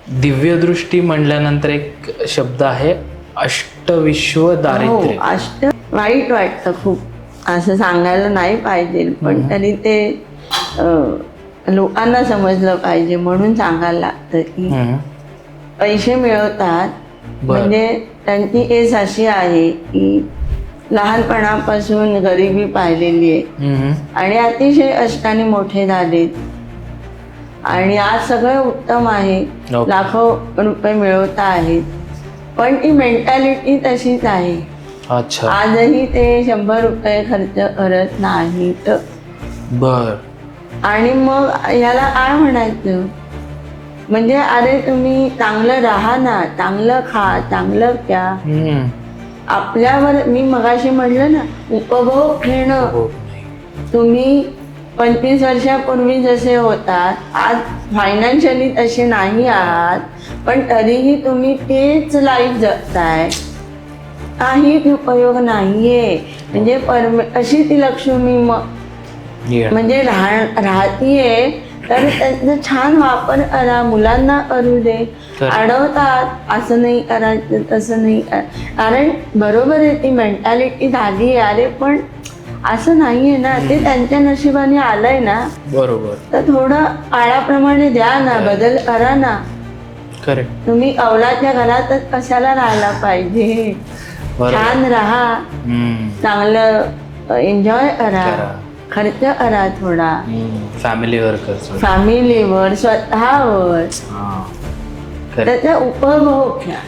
दिव्यदृष्टी म्हणल्यानंतर एक शब्द आहे अष्टविश्व दारिद्र्य. अष्ट वाईट वाटतं खूप, असं सांगायला नाही पाहिजे, पण तरी ते लोकांना समजलं पाहिजे म्हणून सांगायला लागतं की पैसे मिळवतात. म्हणजे त्यांची केस अशी आहे की लहानपणापासून गरिबी पाहिलेली आहे आणि अतिशय कष्टाने मोठे झालेत आणि आज सगळं उत्तम आहे, लाखो रुपये मिळवता आहेत, पण ती मेंटॅलिटी तशीच आहे. अच्छा. आजही ते 100 रुपये खर्च करत नाहीत. बर. आणि मग याला काय म्हणायचं? म्हणजे अरे तुम्ही चांगलं राहा ना, चांगलं खा, चांगलं प्या. आपल्यावर मी मगाशी म्हटलं ना, उपभोग घेणं. तुम्ही 25 वर्षापूर्वी जसे होतात आज फायनान्शियली तसे नाही आहात, पण तरीही तुम्ही तेच लाईफ जगताय, काही उपयोग नाहीये. म्हणजे अशी ती लक्ष्मी म्हणजे राहतीये तर त्याचा छान वापर करा, मुलांना करू दे. अडवतात असं नाही करायचं तसं नाही कारण बरोबर आहे ती मेंटॅलिटी झाली आहे. अरे पण असं नाहीये ना, ते त्यांच्या नशिबाने आलंय ना. बरोबर. तर थोडं काळाप्रमाणे द्या ना, बदल करा ना. करेक्ट. तुम्ही कौलाच्या घरातच कशाला राहायला पाहिजे? छान राहा, चांगलं एन्जॉय करा, खर्च करा थोडा फॅमिलीवर, स्वतःवर, त्याचा उपभोग घ्या.